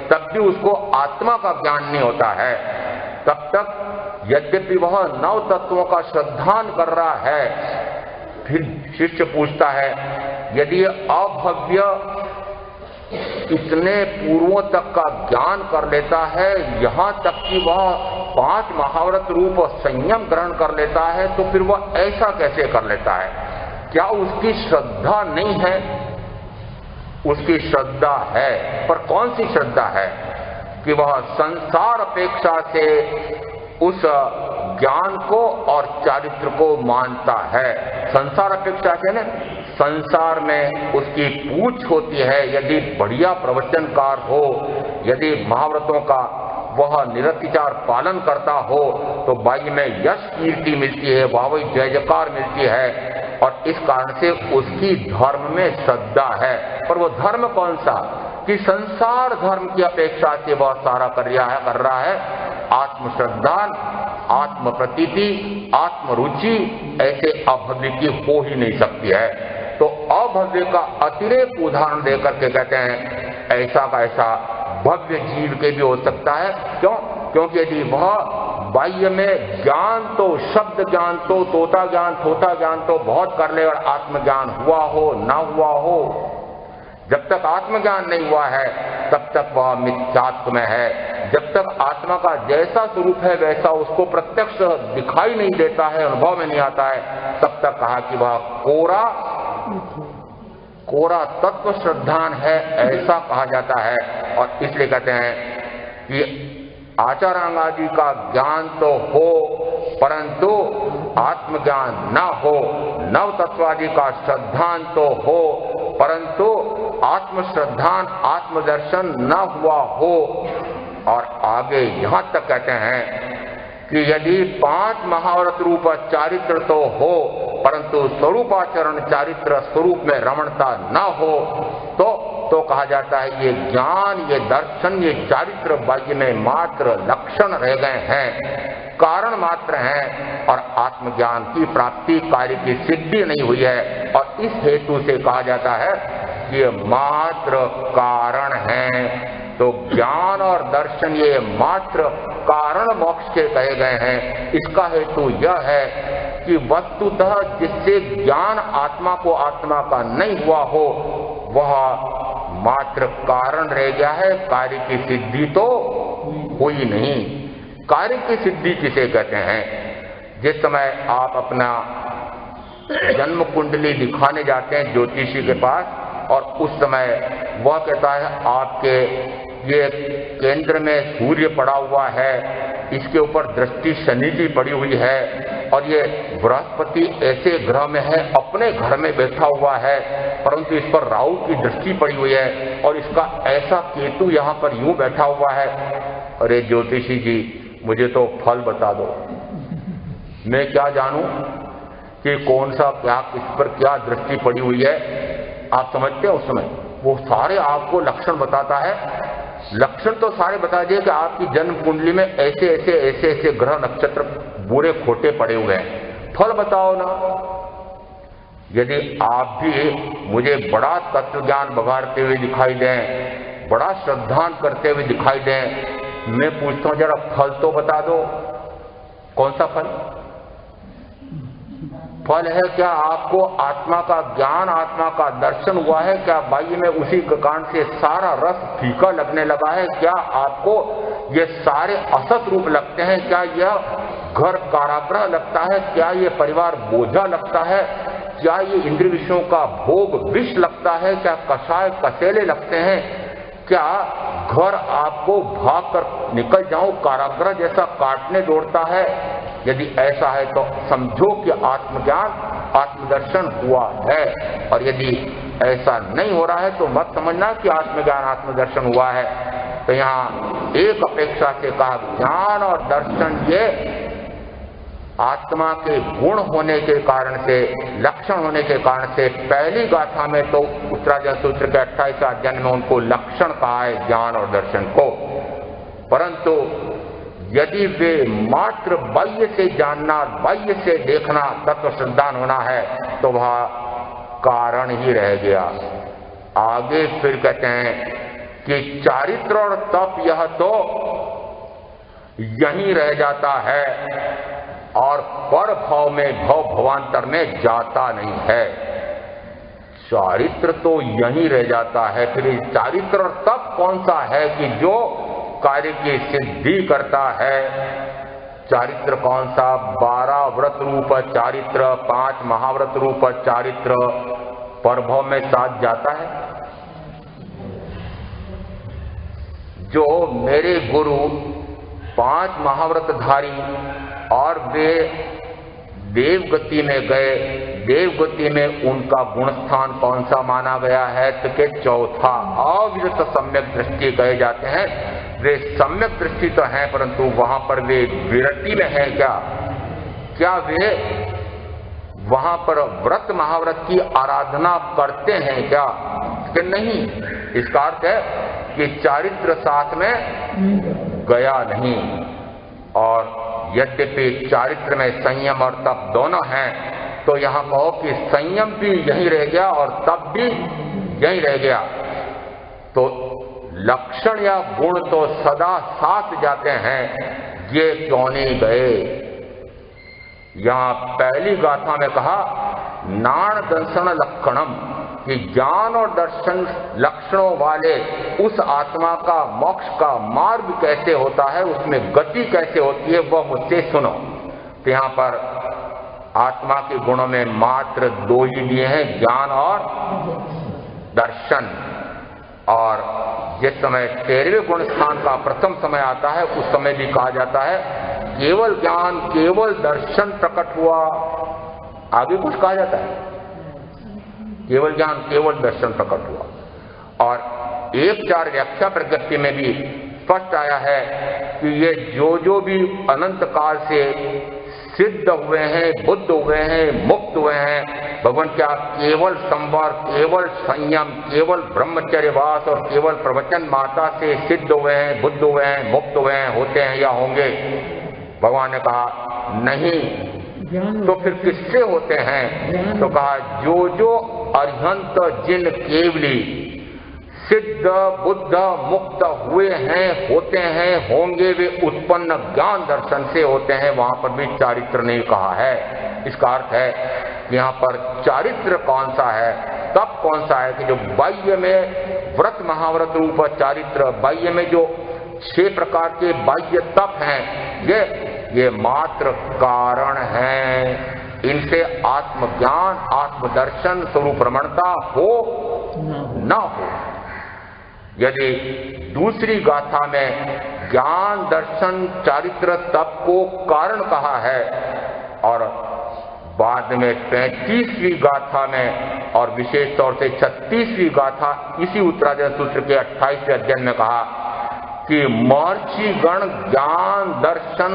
तब भी उसको आत्मा का ज्ञान नहीं होता है। तब तक यद्यपि वह नव तत्वों का श्रद्धान कर रहा है, फिर शिष्य पूछता है यदि अभव्य इतने पूर्वों तक का ज्ञान कर लेता है, यहां तक कि वह 5 महाव्रत रूप संयम ग्रहण कर लेता है, तो फिर वह ऐसा कैसे कर लेता है? क्या उसकी श्रद्धा नहीं है? उसकी श्रद्धा है, पर कौन सी श्रद्धा है? कि वह संसार अपेक्षा से उस ज्ञान को और चारित्र को मानता है। संसार अपेक्षा से ना, संसार में उसकी पूछ होती है। यदि बढ़िया प्रवचनकार हो, यदि महाव्रतों का वह निरतिचार पालन करता हो, तो बाह्य में यश कीर्ति मिलती है, वाहवाही जय जयकार मिलती है, और इस कारण से उसकी धर्म में श्रद्धा है। पर वो धर्म कौन सा? कि संसार धर्म की अपेक्षा से वह सारा कर रहा है आत्मश्रद्धा, आत्म प्रतीति, आत्म रुचि, ऐसे अभव्य की हो ही नहीं सकती है। तो अभव्य का अतिरेक उदाहरण देकर के कहते हैं ऐसा का ऐसा भव्य जीव के भी हो सकता है। क्यों? क्योंकि यदि वह बाह्य में ज्ञान तो, शब्द ज्ञान तो, तोता ज्ञान, थोता ज्ञान तो बहुत कर ले, और आत्मज्ञान हुआ हो ना हुआ हो, जब तक आत्मज्ञान नहीं हुआ है तब तक वह मिथ्यात्व में है। जब तक आत्मा का जैसा स्वरूप है वैसा उसको प्रत्यक्ष दिखाई नहीं देता है, अनुभव में नहीं आता है, तब तक कहा कि वह कोरा तत्व श्रद्धान है, ऐसा कहा जाता है। और इसलिए कहते हैं कि आचारांगादि का ज्ञान तो हो परंतु आत्मज्ञान न हो, नव तत्वादि का श्रद्धान तो हो परंतु आत्मश्रद्धान, आत्मदर्शन न हुआ हो। और आगे यहां तक कहते हैं कि यदि 5 महाव्रत रूप चारित्र तो हो परंतु स्वरूपाचरण चारित्र स्वरूप में रमणता न हो, तो कहा जाता है ये ज्ञान, ये दर्शन, ये चारित्र बाह्य में मात्र लक्षण रह गए हैं, कारण मात्र हैं, और आत्मज्ञान की प्राप्ति, कार्य की सिद्धि नहीं हुई है। और इस हेतु से कहा जाता है कि ये मात्र कारण हैं। तो ज्ञान और दर्शन ये मात्र कारण मोक्ष के कहे गए हैं। इसका हेतु यह है कि वस्तुतः जिससे ज्ञान आत्मा को आत्मा का नहीं हुआ हो, वह मात्र कारण रह गया है, कार्य की सिद्धि तो हुई नहीं। कार्य की सिद्धि किसे कहते हैं? जिस समय आप अपना जन्म कुंडली दिखाने जाते हैं ज्योतिषी के पास, और उस समय वह कहता है आपके ये केंद्र में सूर्य पड़ा हुआ है, इसके ऊपर दृष्टि शनि की पड़ी हुई है, और ये बृहस्पति ऐसे ग्रह में है, अपने घर में बैठा हुआ है, परंतु इस पर राहु की दृष्टि पड़ी हुई है, और इसका ऐसा केतु यहाँ पर यूं बैठा हुआ है। अरे ज्योतिषी जी, मुझे तो फल बता दो, मैं क्या जानूं कि कौन सा क्या, किस पर क्या दृष्टि पड़ी हुई है। आप समझते हैं? उस समय वो सारे आपको लक्षण बताता है, लक्षण तो सारे बता दिए कि आपकी जन्म कुंडली में ऐसे ऐसे ऐसे ऐसे ग्रह नक्षत्र बुरे खोटे पड़े हुए हैं, फल बताओ ना। यदि आप भी मुझे बड़ा तत्व ज्ञान बघाड़ते हुए दिखाई दें, बड़ा श्रद्धान करते हुए दिखाई दें, मैं पूछता हूं जरा फल तो बता दो, कौन सा फल? फल है क्या आपको आत्मा का ज्ञान, आत्मा का दर्शन हुआ है क्या? बाह्य में उसी के कारण से सारा रस फीका लगने लगा है क्या? आपको ये सारे असत रूप लगते हैं क्या? यह घर कारागृह लगता है क्या? ये परिवार बोझा लगता है क्या? ये इंद्रिय विषयों का भोग विष लगता है क्या? कषाय कसेले लगते हैं क्या? घर आपको भाग कर निकल जाऊं कारागृह जैसा काटने दौड़ता है? यदि ऐसा है तो समझो कि आत्मज्ञान आत्मदर्शन हुआ है, और यदि ऐसा नहीं हो रहा है तो मत समझना कि आत्मज्ञान आत्मदर्शन हुआ है। तो यहाँ एक अपेक्षा से कहा ज्ञान और दर्शन ये आत्मा के गुण होने के कारण से, लक्षण होने के कारण से, पहली गाथा में तो उत्तराजय सूत्र के 28 अध्याय में उनको लक्षण कहा है ज्ञान और दर्शन को। परंतु यदि वे मात्र बाह्य से जानना, बाह्य से देखना, तत्व श्रद्धान होना है तो वह कारण ही रह गया। आगे फिर कहते हैं कि चारित्र और तप यह तो यहीं रह जाता है और पर भाव में भव भवांतर में जाता नहीं है। चारित्र तो यहीं रह जाता है, फिर चारित्र और तप कौन सा है कि जो कार्य की सिद्धि करता है? चारित्र कौन सा? 12 व्रत रूप चारित्र, 5 महाव्रत रूप चारित्र परभव में साथ जाता है। जो मेरे गुरु 5 महाव्रतधारी और वे देवगति में गए, देवगति में उनका गुण स्थान कौन सा माना गया है? तो के चौथा अविरत सम्यक दृष्टि कहे जाते हैं। वे सम्यक दृष्टि तो हैं परंतु वहां पर वे विरति में हैं क्या? क्या वे वहां पर व्रत महाव्रत की आराधना करते हैं क्या? कि नहीं। इसका अर्थ है कि चारित्र साथ में गया नहीं। और यद्यपि चारित्र में संयम और तप दोनों हैं, तो यहां कहो कि संयम भी यहीं रह गया और तप भी यहीं रह गया। तो लक्षण या गुण तो सदा साथ जाते हैं, ये क्यों नहीं गए? यहां पहली गाथा में कहा नाण दर्शन लक्षणम, कि ज्ञान और दर्शन लक्षणों वाले उस आत्मा का मोक्ष का मार्ग कैसे होता है, उसमें गति कैसे होती है, वह मुझसे सुनो। तो यहां पर आत्मा के गुणों में मात्र 2 ही दिए हैं, ज्ञान और दर्शन। और जिस समय 13वें गुण स्थान का प्रथम समय आता है उस समय भी कहा जाता है केवल ज्ञान केवल दर्शन प्रकट हुआ। आगे कुछ कहा जाता है, केवल ज्ञान केवल दर्शन प्रकट हुआ। और 1-4 व्याख्या प्रज्ञप्ति में भी स्पष्ट आया है कि ये जो भी अनंत काल से सिद्ध हुए हैं, बुद्ध हुए हैं, मुक्त हुए हैं, भगवान क्या केवल संवार, केवल संयम, केवल ब्रह्मचर्यवास और केवल प्रवचन माता से सिद्ध हुए हैं, बुद्ध हुए हैं, मुक्त हुए हैं, होते हैं या होंगे? भगवान ने कहा नहीं। तो फिर किससे होते हैं? तो कहा जो अरिहंत जिन केवली सिद्ध बुद्ध मुक्त हुए हैं, होते हैं, होंगे, वे उत्पन्न ज्ञान दर्शन से होते हैं। वहां पर भी चारित्र नहीं कहा है। इसका अर्थ है यहाँ पर चारित्र कौन सा है, तप कौन सा है कि जो बाह्य में व्रत महाव्रत रूप चारित्र, बाह्य में जो 6 प्रकार के बाह्य तप हैं, ये मात्र कारण हैं। इनसे आत्मज्ञान आत्मदर्शन स्वरूप रमणता हो न हो। यदि दूसरी गाथा में ज्ञान दर्शन चारित्र तप को कारण कहा है और बाद में 35वीं गाथा में और विशेष तौर से 36वीं गाथा इसी उत्तराजय सूत्र के 28वें अध्याय में कहा कि महर्षि गण ज्ञान दर्शन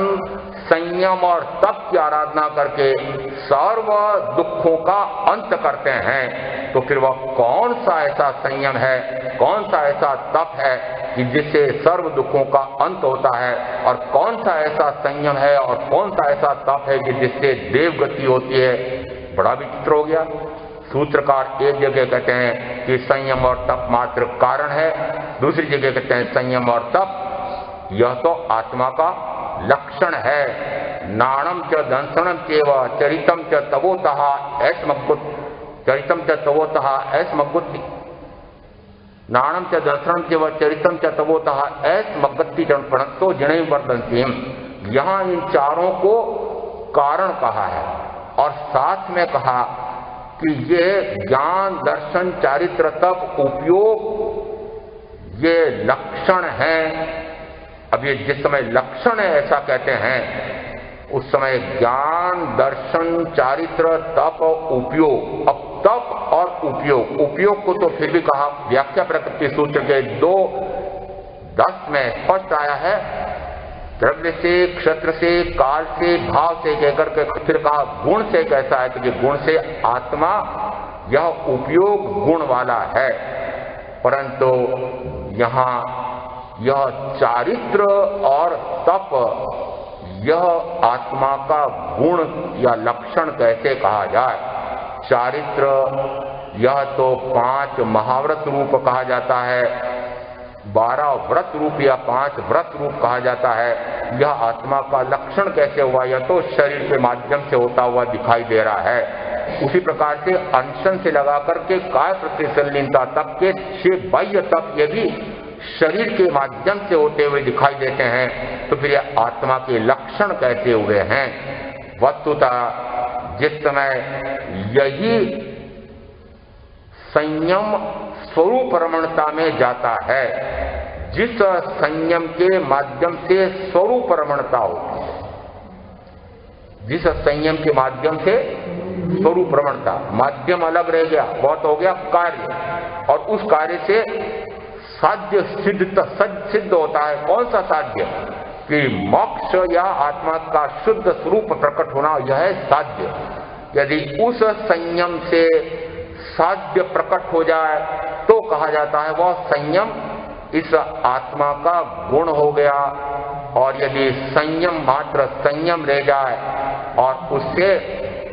संयम और तप की आराधना करके सर्व दुखों का अंत करते हैं। तो फिर वह कौन सा ऐसा संयम है, कौन सा ऐसा तप है कि जिससे सर्व दुखों का अंत होता है, और कौन सा ऐसा संयम है और कौन सा ऐसा तप है कि जिससे देवगति होती है। बड़ा विचित्र हो गया। सूत्रकार एक जगह कहते हैं कि संयम और तप मात्र कारण है, दूसरी जगह कहते हैं संयम और तप यह तो आत्मा का लक्षण है। नाणम च दंसनम चेव चरितम च तवोतः ऐस्मग्गुत् चरितम च तवोतः ऐस्मग्गुत् नाणम च दंसनम चेव चरितम च तवोतः ऐस्मग्गति प्रणतो जने वर्धन्तीम। यहाँ इन चारों को कारण कहा है और साथ में कहा कि ये ज्ञान दर्शन चारित्र तप उपयोग ये लक्षण हैं। अब ये जिस समय लक्षण है ऐसा कहते हैं, उस समय ज्ञान दर्शन चारित्र तप उपयोग। अब तप और उपयोग को तो फिर भी कहा व्याख्या प्रकृति सूत्र के 2:10 में स्पष्ट आया है, द्रव्य से, क्षेत्र से, काल से, भाव से कहकर के फिर कहा गुण से कैसा है कि गुण से आत्मा यह उपयोग गुण वाला है। परंतु यहाँ यह चारित्र और तप यह आत्मा का गुण या लक्षण कैसे कहा जाए। चारित्र यह तो 5 महाव्रत रूप कहा जाता है, 12 व्रत रूप या 5 व्रत रूप कहा जाता है। यह आत्मा का लक्षण कैसे हुआ, यह तो शरीर के माध्यम से होता हुआ दिखाई दे रहा है। उसी प्रकार से अनशन से लगा करके काय प्रतिसंलीनता तक के 6 बाह्य तप ये भी शरीर के माध्यम से होते हुए दिखाई देते हैं, तो फिर यह आत्मा के लक्षण कैसे हुए हैं। वस्तुतः जिस समय यही संयम स्वरूप रमणता में जाता है, जिस संयम के माध्यम से स्वरूप रमणता होती है, जिस संयम के माध्यम से स्वरूप रमणता, माध्यम अलग रह गया, बहुत हो गया कार्य, और उस कार्य से साध्य सिद्ध होता है। कौन सा साध्य कि मोक्ष या आत्मा का शुद्ध स्वरूप प्रकट होना, यह है साध्य। यदि उस संयम से साध्य प्रकट हो जाए तो कहा जाता है वह संयम इस आत्मा का गुण हो गया। और यदि संयम मात्र संयम रह जाए और उससे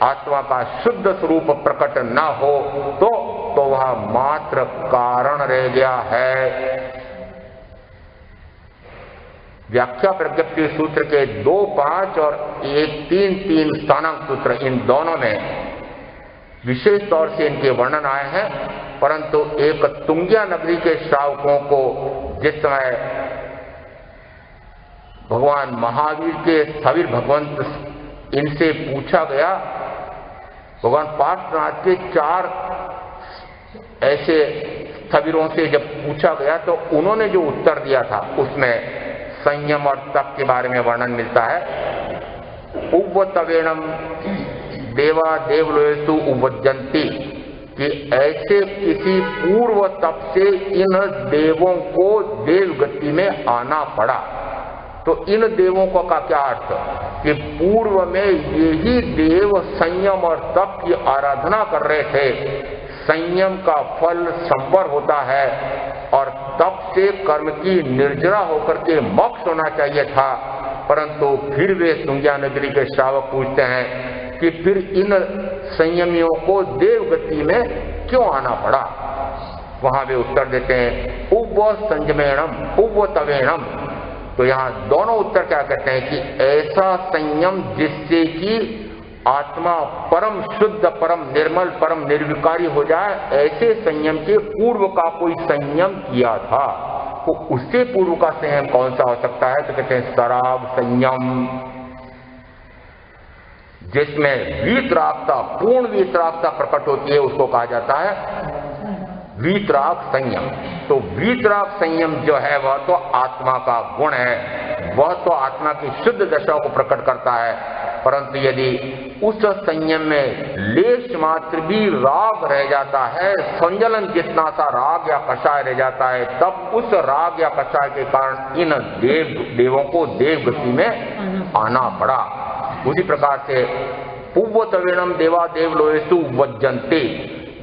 आत्मा का शुद्ध स्वरूप प्रकट न हो तो वह मात्र कारण रह गया है। व्याख्या प्रज्ञप्ति सूत्र के 2:5 और 1:3 स्थानांक सूत्र, इन दोनों में विशेष तौर से इनके वर्णन आए हैं। परंतु एक तुंगिया नगरी के श्रावकों को जिस समय भगवान महावीर के स्थविर भगवंत इनसे पूछा गया, भगवान पार्श्वनाथ के 4 ऐसे स्थविरों से जब पूछा गया तो उन्होंने जो उत्तर दिया था उसमें संयम और तप के बारे में वर्णन मिलता है। उव्वतवेणम देवा देवलोयसु उवज्जन्ति, कि ऐसे किसी पूर्व तप से इन देवों को देवगति में आना पड़ा। तो इन देवों का क्या अर्थ कि पूर्व में यही देव संयम और तप की आराधना कर रहे थे। संयम का फल संवर होता है और तप से कर्म की निर्जरा होकर के मोक्ष होना चाहिए था। परंतु फिर वे तुंगिया नगरी के श्रावक पूछते हैं कि फिर इन संयमियों को देवगति में क्यों आना पड़ा। वहां वे उत्तर देते हैं उव्व संयमेणम उव्व तवेणम। तो यहाँ दोनों उत्तर क्या कहते हैं कि ऐसा संयम जिससे कि आत्मा परम शुद्ध, परम निर्मल, परम निर्विकारी हो जाए, ऐसे संयम के पूर्व का कोई संयम किया था। तो उससे पूर्व का संयम कौन सा हो सकता है, तो कहते हैं शराब संयम, जिसमें वीतरागता, पूर्ण वीतरागता प्रकट होती है, उसको कहा जाता है वीतराग संयम। तो वीतराग संयम जो है वह तो आत्मा का गुण है, वह तो आत्मा की शुद्ध दशा को प्रकट करता है। परंतु यदि उस संयम में लेश मात्र भी राग रह जाता है, संजलन जितना सा राग या कषाय रह जाता है, तब उस राग या कषाय के कारण इन देवों को देवगति में आना पड़ा। उसी प्रकार से पूर्वतवेणम देवा देवलोयसु वज्जन्ते,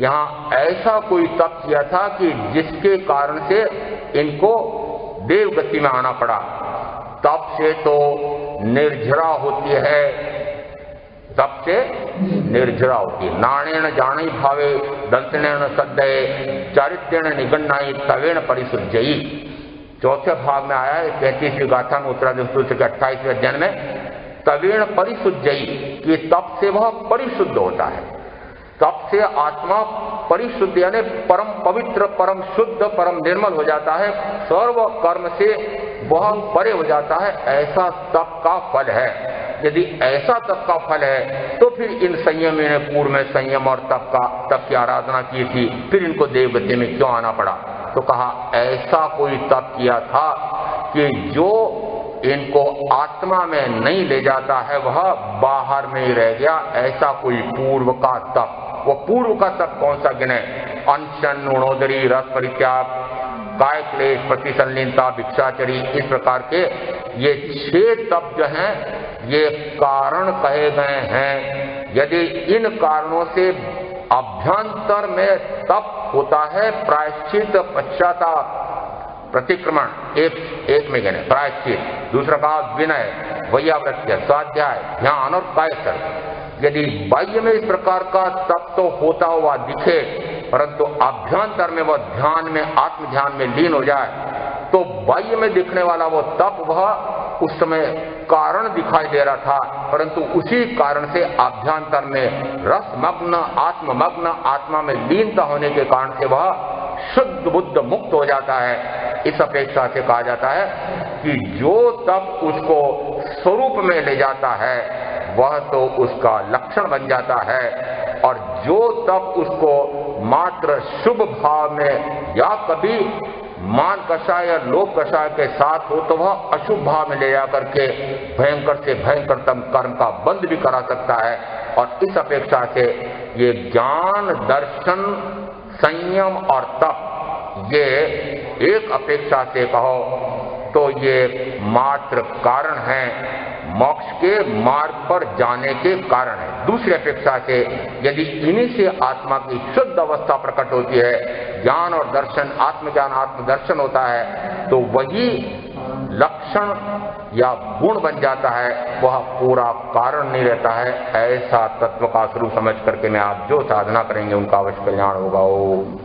यहाँ ऐसा कोई तप किया था कि जिसके कारण से इनको देव गति में आना पड़ा। तप से तो निर्जरा होती है, तप से निर्जरा होती है। नाणेन जानी भावे दंतनेन सद्दये चारित्रेण निगन्नाई तवेण परिशुद्धयी। चौथे भाग में आया है 33वीं गाथा में उत्तराधि सूत्र के 28वें अध्ययन में, तवेण परिशुद्धयी कि तप से वह परिशुद्ध होता है। तप से आत्मा परिशुद्ध यानी परम पवित्र, परम शुद्ध, परम निर्मल हो जाता है, सर्व कर्म से वह परे हो जाता है। ऐसा तप का फल है। यदि ऐसा तप का फल है तो फिर इन संयमी ने पूर्व में संयम और तप की आराधना की थी, फिर इनको देवगति में क्यों आना पड़ा? तो कहा ऐसा कोई तप किया था कि जो इनको आत्मा में नहीं ले जाता है वह बाहर में ही रह गया। ऐसा कोई पूर्व का तप। वो पूर्व का तप कौन सा गिने? अनशन, ऊणोदरी, रस परित्याग, काय क्लेश, प्रतिसंलीनता, भिक्षाचरी, इस प्रकार के ये 6 तप जो हैं ये कारण कहे गए हैं। यदि इन कारणों से अभ्यंतर में तप होता है, प्रायश्चित, पश्चाताप, प्रतिक्रमण, एक में गिने प्रायश्चित, दूसरा कहा विनय, वैयावृत्य, स्वाध्याय, ध्यान और कायसर। यदि बाह्य में इस प्रकार का तप तो होता हुआ दिखे, परंतु अभ्यंतर में वह ध्यान में, आत्म ध्यान में लीन हो जाए, तो बाह्य में दिखने वाला वो तप वह उस समय कारण दिखाई दे रहा था, परंतु उसी कारण से अभ्यंतर में रसमग्न, आत्ममग्न, आत्मा में लीनता होने के कारण से वह शुद्ध बुद्ध मुक्त हो जाता है। इस अपेक्षा से कहा जाता है कि जो तप उसको स्वरूप में ले जाता है वह तो उसका लक्षण बन जाता है, और जो तप उसको मात्र शुभ भाव में या कभी मान कषाय या लोभ कषाय के साथ हो तो वह अशुभ भाव में ले जाकर के भयंकर से भयंकरतम कर्म का बंध भी करा सकता है। और इस अपेक्षा से ये ज्ञान, दर्शन, संयम और तप ये एक अपेक्षा से कहो तो ये मात्र कारण है, मोक्ष के मार्ग पर जाने के कारण है। दूसरी अपेक्षा से यदि इन्हीं से आत्मा की शुद्ध अवस्था प्रकट होती है, ज्ञान और दर्शन, आत्मज्ञान, आत्मदर्शन होता है, तो वही लक्षण या गुण बन जाता है, वह पूरा कारण नहीं रहता है। ऐसा तत्व का स्वरूप समझ करके मैं आप जो साधना करेंगे उनका अवश्य कल्याण होगा। ओम